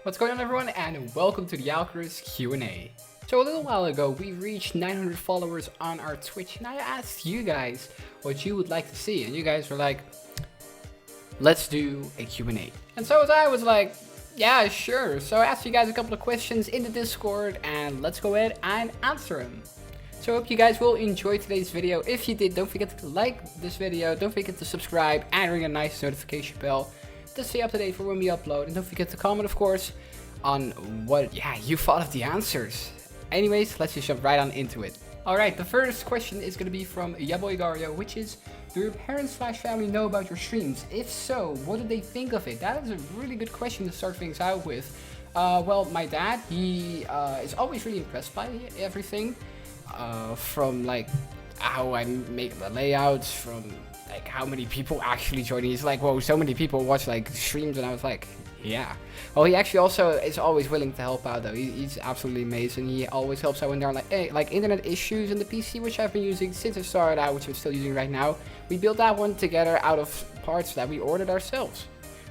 What's going on, everyone, and welcome to the Alchares Q A. So a little while ago we reached 900 followers on our Twitch, and I asked you guys what you would like to see, and you guys were like, let's do a Q&A. And so as I was like, yeah, sure. So I asked you guys a couple of questions in the Discord, and let's go ahead and answer them. So I hope you guys will enjoy today's video. If you did, don't forget to like this video, don't forget to subscribe and ring a nice notification bell to stay up to date for when we upload. And don't forget to comment, of course, on what you thought of the answers. Anyways, let's just jump right on into it. Alright, the first question is going to be from Yaboy Gario, which is, do your parents / family know about your streams? If so, what do they think of it? That is a really good question to start things out with. Well, my dad, he is always really impressed by everything. From like how I make the layouts, from like how many people actually join. He's like, whoa, so many people watch like streams, and I was like, yeah. Well, he actually also is always willing to help out though. He's absolutely amazing. He always helps out when there are like internet issues in the PC, which I've been using since I started out, which I'm still using right now. We built that one together out of parts that we ordered ourselves.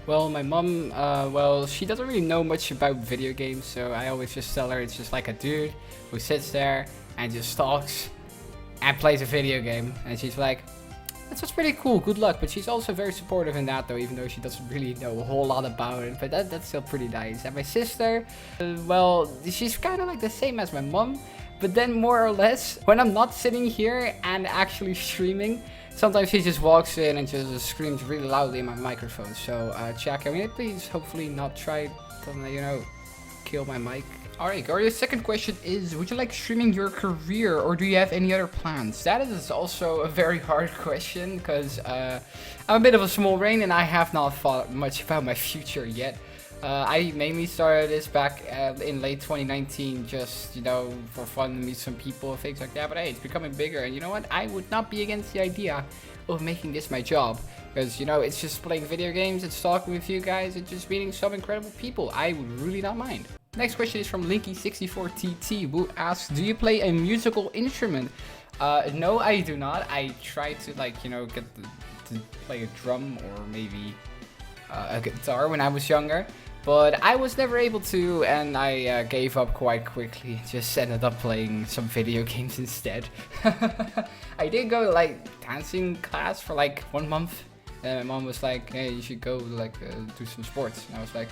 Well, my mom, well, she doesn't really know much about video games, so I always just tell her it's just like a dude who sits there and just talks and plays a video game. And she's like, that's just pretty cool, good luck. But she's also very supportive in that though, even though she doesn't really know a whole lot about it. But that's still pretty nice. And my sister, well, she's kind of like the same as my mom, but then more or less, when I'm not sitting here and actually streaming, sometimes she just walks in and just screams really loudly in my microphone. So Jack, can we please hopefully not try to, kill my mic? Alright, Gario's second question is, would you like streaming your career, or do you have any other plans? That is also a very hard question, because I'm a bit of a small brain and I have not thought much about my future yet. I mainly started this back in late 2019, just, for fun, to meet some people and things like that. But hey, it's becoming bigger, and you know what? I would not be against the idea of making this my job. Because, it's just playing video games, it's talking with you guys, it's just meeting some incredible people. I would really not mind. Next question is from Linky64TT, who asks, do you play a musical instrument? No, I do not. I try to, get to play a drum or maybe a guitar when I was younger. But I was never able to, and I gave up quite quickly. Just ended up playing some video games instead. I did go to dancing class for 1 month. And my mom was like, hey, you should go do some sports. And I was like,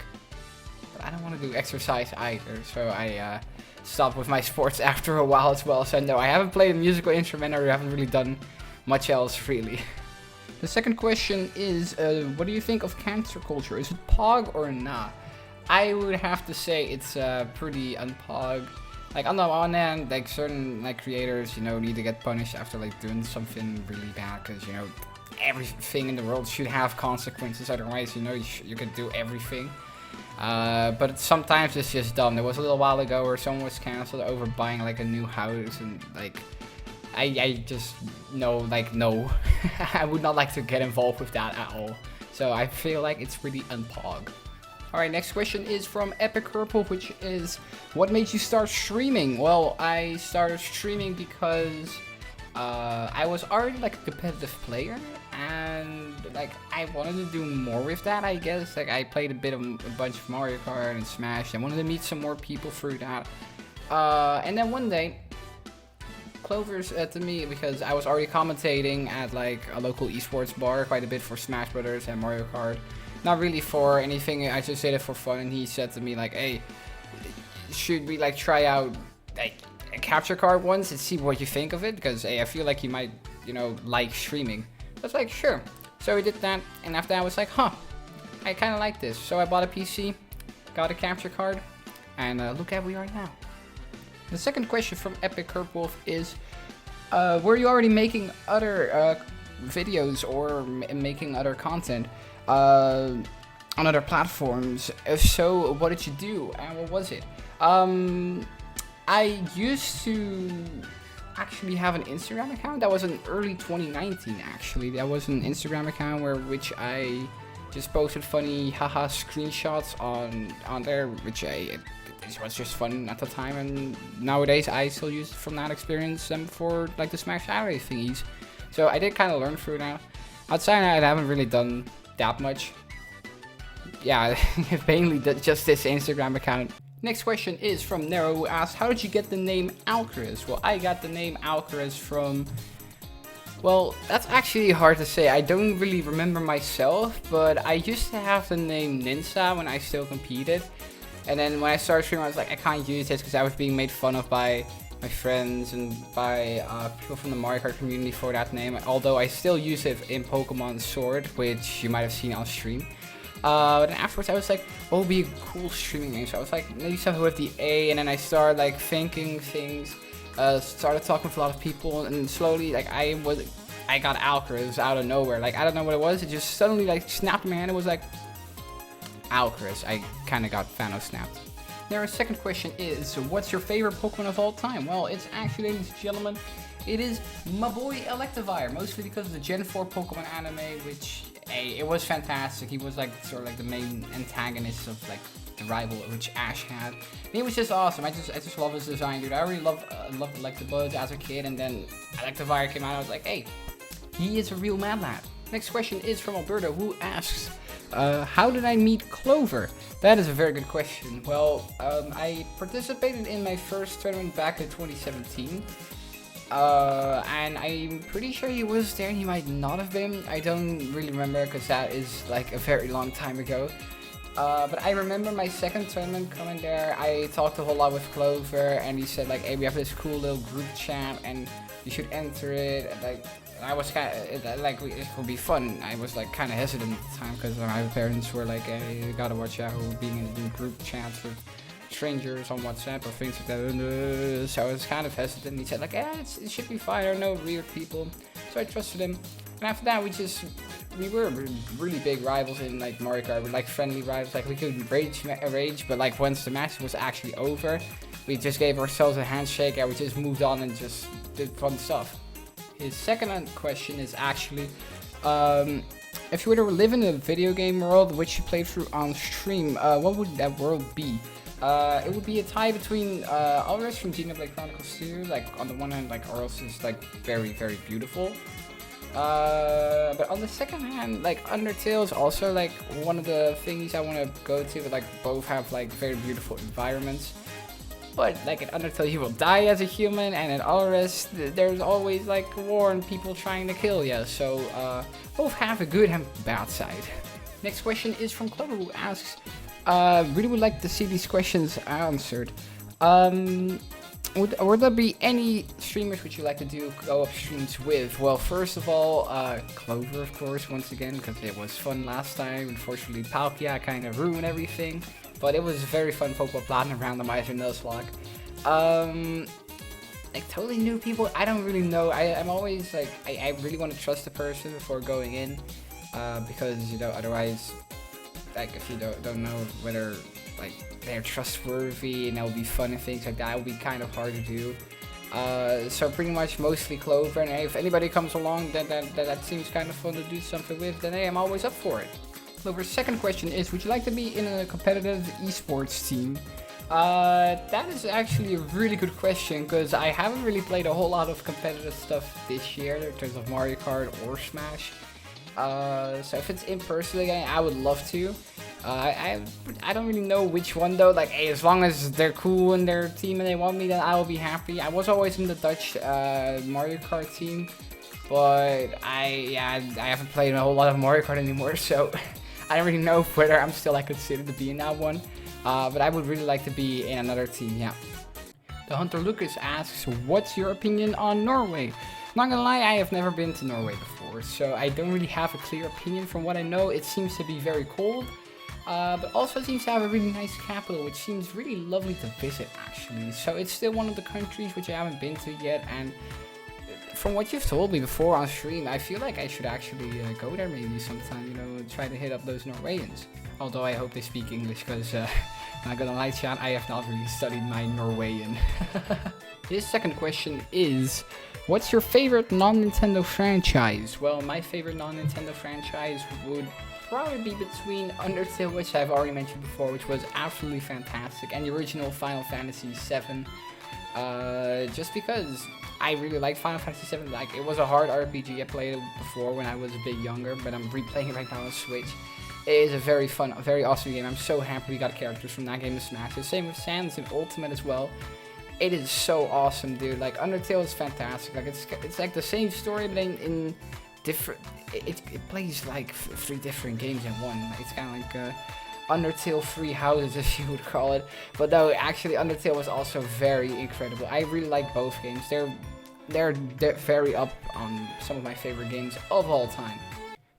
but I don't want to do exercise either. So I stopped with my sports after a while as well. So no, I haven't played a musical instrument, or haven't really done much else really. The second question is, what do you think of cancer culture? Is it pog or nah? I would have to say it's pretty unpog. On the one hand, certain creators, need to get punished after doing something really bad, because everything in the world should have consequences. Otherwise, you can do everything. But sometimes it's just dumb. There was a little while ago where someone was cancelled over buying a new house, and I just no. I would not like to get involved with that at all. So I feel like it's pretty unpog. Alright, next question is from Epickirbwolf, which is, what made you start streaming? Well, I started streaming because I was already a competitive player, and I wanted to do more with that, I guess. I played a bunch of Mario Kart and Smash, and wanted to meet some more people through that. And then one day, Clover said to me, because I was already commentating at a local eSports bar quite a bit for Smash Brothers and Mario Kart. Not really for anything, I just did it for fun, and he said to me hey, should we try out a capture card once and see what you think of it, because hey, I feel like you might like streaming. I was like, sure. So we did that, and after that I was like, huh, I kind of like this. So I bought a PC, got a capture card, and look at where we are now. The second question from Epickirbwolf is, were you already making other videos or making other content on other platforms? If so, what did you do and what was it? I used to actually have an Instagram account. That was in early 2019 actually. That was an Instagram account which I just posted funny haha screenshots on there, which it was just fun at the time, and nowadays I still use it from that experience for the Smash Saturday thingies. So I did kind of learn through that. Outside that, I haven't really done that much. yeah, mainly just this Instagram account. Next question is from Nero, who asked, how did you get the name Alchares? Well, I got the name Alchares from... Well, that's actually hard to say. I don't really remember myself, but I used to have the name Ninja when I still competed. And then when I started streaming, I was like, I can't use this because I was being made fun of by my friends and by people from the Mario Kart community for that name. Although I still use it in Pokemon Sword, which you might have seen on stream. But then afterwards I was like, what would be a cool streaming name? So I was like, maybe something with the A, and then I started like thinking things, started talking to a lot of people, and slowly like I got Alchares out of nowhere. Like I don't know what it was, it just suddenly like snapped in my hand. It was like Alchares. I kind of got Thanos snapped. Now our second question is, what's your favorite Pokemon of all time? Well, it's actually, ladies and gentlemen, it is my boy Electivire, mostly because of the Gen 4 Pokemon anime, which, hey, it was fantastic. He was like sort of like the main antagonist of like the rival which Ash had. And he was just awesome. I just love his design, dude. I already loved Electabuzz as a kid, and then Electivire came out. I was like, hey, he is a real mad lad. Next question is from Alberto, who asks, how did I meet Clover? That is a very good question. Well, I participated in my first tournament back in 2017. And I'm pretty sure he was there, and he might not have been. I don't really remember because that is like a very long time ago. But I remember my second tournament coming there. I talked a whole lot with Clover, and he said like, hey, we have this cool little group chat and you should enter it. And like, I was kind of like, it would be fun. I was like kind of hesitant at the time because my parents were like, hey, you gotta watch out being in group chats with strangers on WhatsApp or things like that. So I was kind of hesitant. He said like, yeah, it should be fine. I don't know weird people. So I trusted him. And after that, we were really big rivals in like Mario Kart. We're like friendly rivals. Like we could rage, but like once the match was actually over, we just gave ourselves a handshake and we just moved on and just did fun stuff. His second question is actually, if you were to live in a video game world which you played through on stream, what would that world be? It would be a tie between Alchares from Xenoblade Chronicles 2. Like on the one hand, like Aros is like very, very beautiful. But on the second hand, like Undertale is also like one of the things I want to go to. But like both have like very beautiful environments. But like in Undertale, you will die as a human, and in Alchares, there's always like war and people trying to kill you. So both have a good and bad side. Next question is from Clover, who asks, really would like to see these questions answered. Would there be any streamers would you like to do co-op streams with? Well, first of all, Clover, of course, once again, because it was fun last time. Unfortunately, Palkia kind of ruined everything. But it was very fun Pokemon Platinum Randomizer Nuzlocke. Like totally new people, I don't really know. I'm always like, I really want to trust the person before going in. Because, you know, otherwise, like if you don't know whether like they're trustworthy and that will be fun and things like that, it will be kind of hard to do. So pretty much mostly Clover, and if anybody comes along that seems kind of fun to do something with, then hey, I'm always up for it. Clover's second question is, would you like to be in a competitive eSports team? That is actually a really good question, because I haven't really played a whole lot of competitive stuff this year in terms of Mario Kart or Smash. So if it's in person again, I would love to. I don't really know which one though. Like, hey, as long as they're cool in their team and they want me, then I will be happy. I was always in the Dutch Mario Kart team, but I haven't played a whole lot of Mario Kart anymore, so I don't really know whether I'm still like considered to be in that one. But I would really like to be in another team, yeah. The Hunterlucas asks, what's your opinion on Norway? Not gonna lie, I have never been to Norway before, so I don't really have a clear opinion. From what I know, it seems to be very cold, but also seems to have a really nice capital, which seems really lovely to visit actually. So it's still one of the countries which I haven't been to yet, and from what you've told me before on stream, I feel like I should actually go there maybe sometime, you know, try to hit up those Norwegians. Although I hope they speak English, because I'm not gonna lie, chat, I have not really studied my Norwegian. His second question is, what's your favorite non-Nintendo franchise? Well, my favorite non-Nintendo franchise would probably be between Undertale, which I've already mentioned before, which was absolutely fantastic, and the original Final Fantasy VII. Just because I really like Final Fantasy VII. Like, it was a hard RPG. I played it before when I was a bit younger, but I'm replaying it right now on Switch. it is a very fun, very awesome game. I'm so happy we got characters from that game to Smash. The same with Sans and Ultimate as well. It is so awesome, dude. Like, Undertale is fantastic. Like, it's like the same story, but in different. It plays like 3 different games in one. It's kind of like Undertale 3 houses, if you would call it. But no, actually, Undertale was also very incredible. I really like both games. They're very up on some of my favorite games of all time.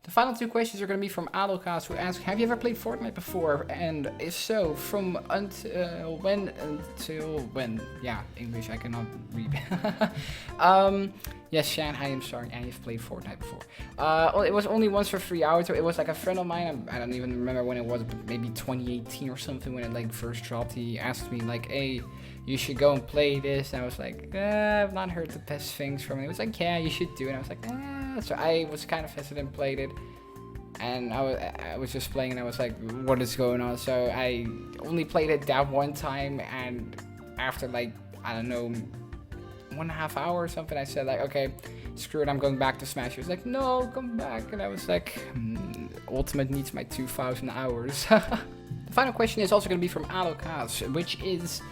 The final 2 questions are going to be from Alchares, who asks, have you ever played Fortnite before? And if so, from until when? Yeah, English, I cannot read. Yes, Shan, I am sorry, I have played Fortnite before. Well, it was only once for 3 hours, so it was like a friend of mine, I don't even remember when it was, but maybe 2018 or something, when it like first dropped. He asked me like, hey, you should go and play this, and I was like, I've not heard the best things from it. He was like, yeah, you should do it, and I was like, so I was kind of hesitant and played it, and I was just playing, and I was like, what is going on? So I only played it that one time, and after like, I don't know, 1.5 hours or something, I said like, okay, screw it, I'm going back to Smash. He was like, no, come back, and I was like, Ultimate needs my 2,000 hours. The final question is also going to be from Alchares, which is,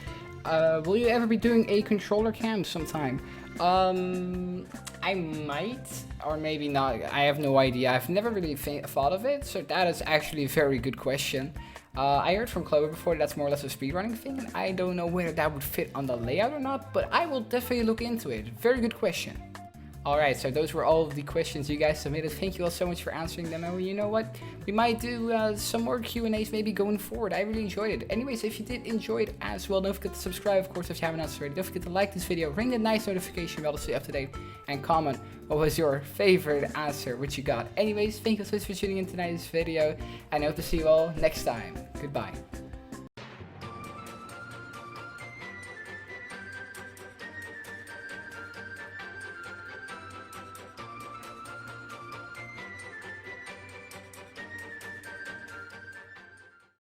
will you ever be doing a controller cam sometime? I might, or maybe not. I have no idea. I've never really thought of it, so that is actually a very good question. I heard from Clover before that's more or less a speedrunning thing, and I don't know whether that would fit on the layout or not, but I will definitely look into it. Very good question. Alright, so those were all of the questions you guys submitted. Thank you all so much for answering them, and you know what? We might do some more Q&As maybe going forward. I really enjoyed it. Anyways, if you did enjoy it as well, don't forget to subscribe, of course, if you haven't already. Don't forget to like this video, ring the nice notification bell to stay up to date, and comment what was your favorite answer, which you got. Anyways, thank you so much for tuning in tonight's video, and I hope to see you all next time. Goodbye.